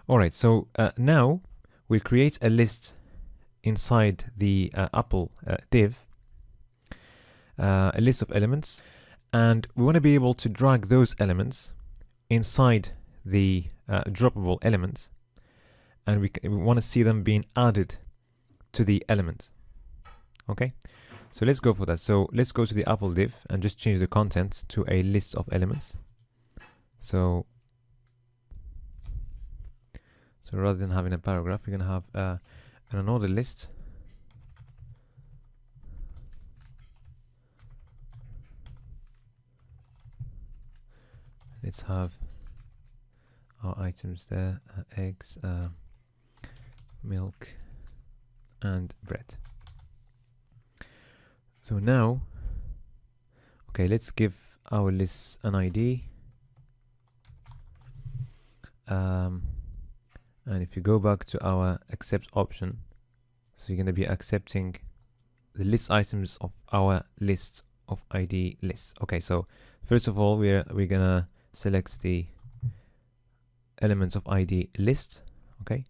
Alright, so now we'll create a list inside the Apple div, a list of elements, and we want to be able to drag those elements inside the droppable element, and we want to see them being added to the element. Okay, so let's go for that. So let's go to the Apple div and just change the content to a list of elements. So rather than having a paragraph, we're going to have an ordered list. Let's have our items there, eggs, milk, and bread. So now, okay, let's give our list an ID. And if you go back to our accept option, so you're going to be accepting the list items of our list of ID lists. Okay, so first of all, we're gonna select the elements of ID list. Okay,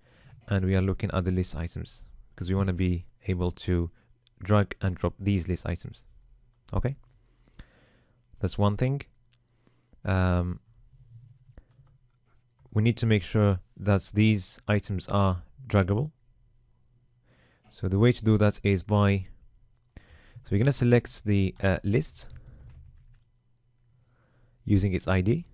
and we are looking at the list items because we want to be able to drag and drop these list items. Okay, that's one thing. We need to make sure that these items are draggable. So the way to do that is by, so we're going to select the list using its ID,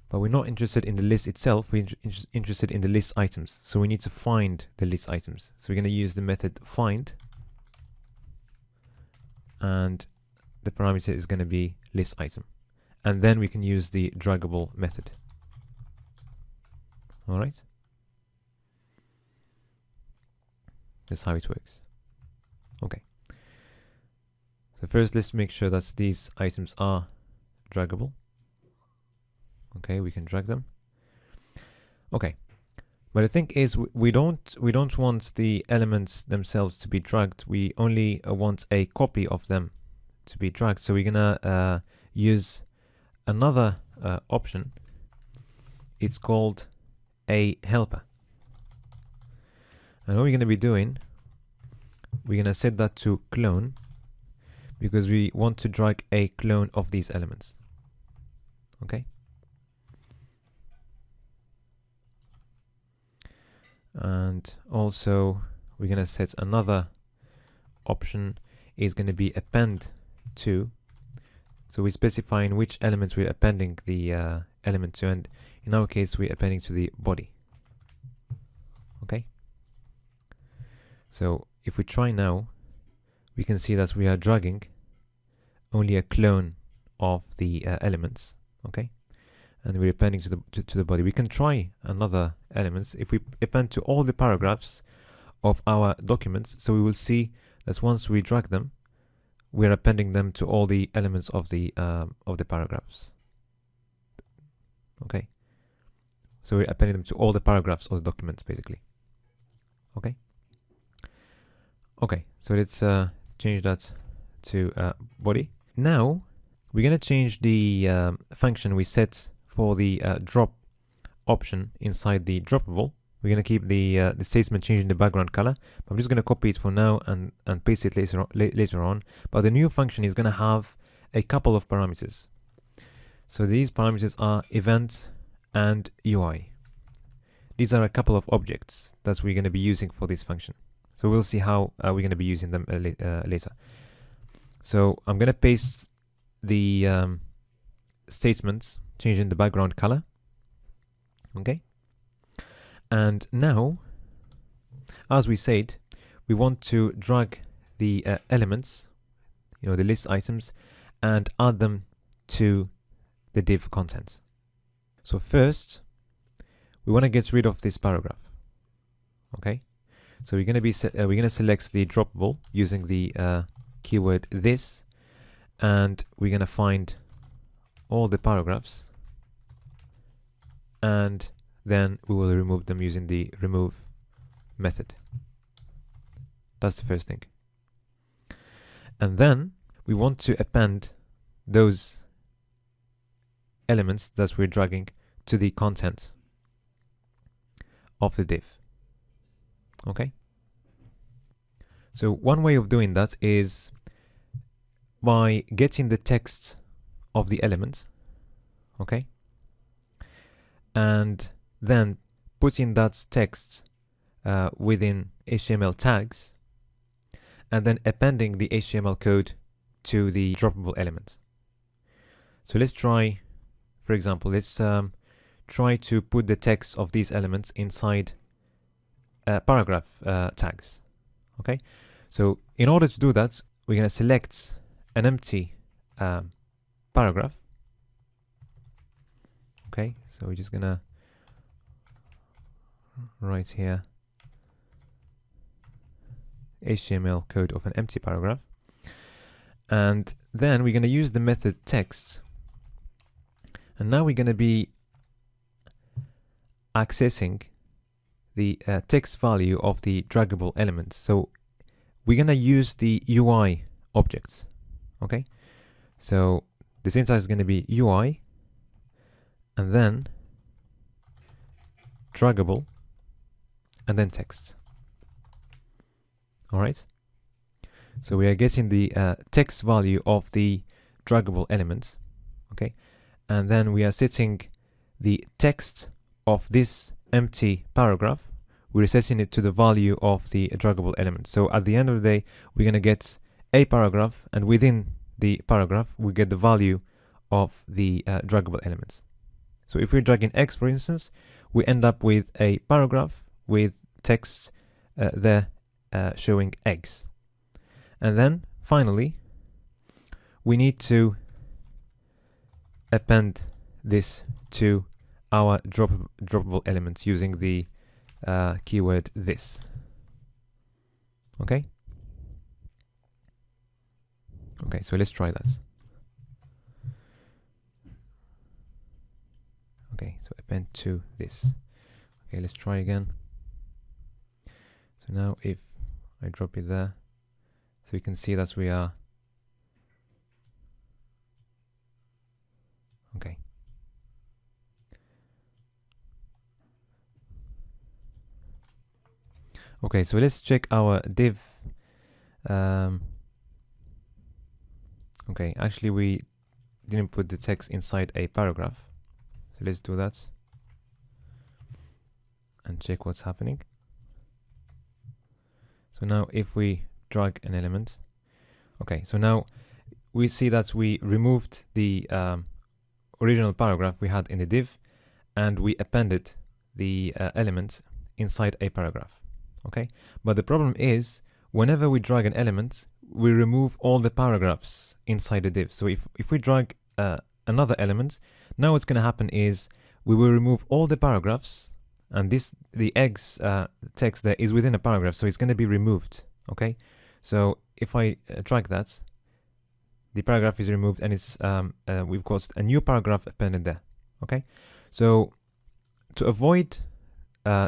but we're not interested in the list itself, we're interested in the list items. So we need to find the list items. So we're going to use the method find, and the parameter is going to be list item. And then we can use the draggable method. All right. That's how it works. Okay. So first, let's make sure that these items are draggable. Okay, we can drag them. Okay. But the thing is, we don't want the elements themselves to be dragged. We only want a copy of them to be dragged. So we're gonna use another option. It's called a helper, and what we're going to be doing, we're going to set that to clone, because we want to drag a clone of these elements. Okay, and also we're going to set another option, is going to be append to. So we're specifying which elements we're appending the element to, and in our case we're appending to the body. Okay, so if we try now, we can see that we are dragging only a clone of the elements. Okay, and we're appending to the body. We can try another elements. If we append to all the paragraphs of our documents, so we will see that once we drag them, we're appending them to all the elements of the paragraphs. Okay, so we're appending them to all the paragraphs of the documents, basically. Okay. Okay, so let's change that to body. Now we're going to change the function we set for the drop option inside the droppable. We're going to keep the statement changing the background color. I'm just going to copy it for now and paste it later on. But the new function is going to have a couple of parameters. So these parameters are event and UI. These are a couple of objects that we're going to be using for this function. So we'll see how we're going to be using them later. So I'm going to paste the statements changing the background color. Okay. And now, as we said, we want to drag the elements, the list items, and add them to the div content. So first, we want to get rid of this paragraph. Okay, so we're going to select the droppable using the keyword this, and we're going to find all the paragraphs, and then we will remove them using the remove method. That's the first thing. And then we want to append those elements that we're dragging to the content. of the div. Okay? So one way of doing that is by getting the text of the element, okay, and then putting that text within HTML tags, and then appending the HTML code to the droppable element. So let's try, for example, let's try to put the text of these elements inside paragraph tags. Okay, so in order to do that, we're going to select an empty paragraph. Okay, so we're just going to write here HTML code of an empty paragraph, and then we're going to use the method text, and now we're going to be accessing the text value of the draggable element. So we're going to use the UI objects. Okay, so the syntax is going to be UI and then draggable and then text. All right, so we are getting the text value of the draggable elements. Okay, and then we are setting the text of this empty paragraph, we're setting it to the value of the draggable element. So at the end of the day, we're going to get a paragraph, and within the paragraph we get the value of the draggable elements. So if we're dragging X, for instance, we end up with a paragraph with text there showing eggs. And then finally we need to append this to our droppable elements using the keyword this. Okay, so let's try that. Okay, so append to this. Okay, let's try again. So now if I drop it there, so you can see that we are okay. Okay, so let's check our div. Okay, actually we didn't put the text inside a paragraph. So let's do that and check what's happening. So now if we drag an element, okay, so now we see that we removed the original paragraph we had in the div and we appended the element inside a paragraph. Okay, but the problem is whenever we drag an element, we remove all the paragraphs inside the div. So if we drag another element, now what's going to happen is we will remove all the paragraphs, and the eggs text there is within a paragraph, so it's going to be removed. Okay, so if I drag that, the paragraph is removed, and it's we've got a new paragraph appended there. Okay, so to avoid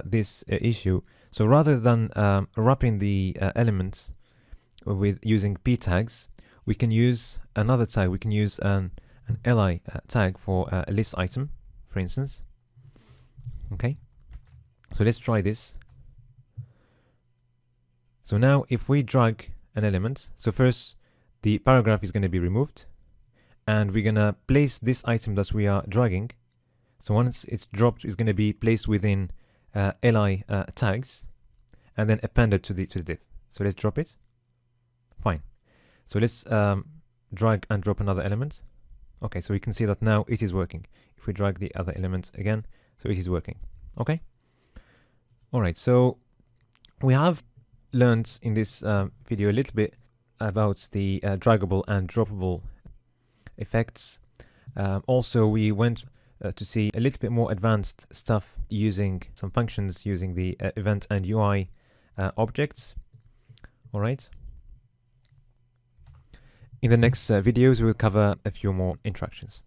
this issue, so rather than wrapping the elements with using p tags, we can use another tag. We can use an li tag for a list item, for instance. Okay, so let's try this. So now if we drag an element, so first the paragraph is going to be removed, and we're going to place this item that we are dragging. So once it's dropped, it's going to be placed within li tags and then appended to the div. So let's drop it. Fine. So let's drag and drop another element. Okay, so we can see that now it is working. If we drag the other element again, so it is working. Okay. All right. So we have learned in this video a little bit about the draggable and droppable effects. Also, we went to see a little bit more advanced stuff using some functions using the event and UI objects. All right. In the next videos, we'll cover a few more interactions.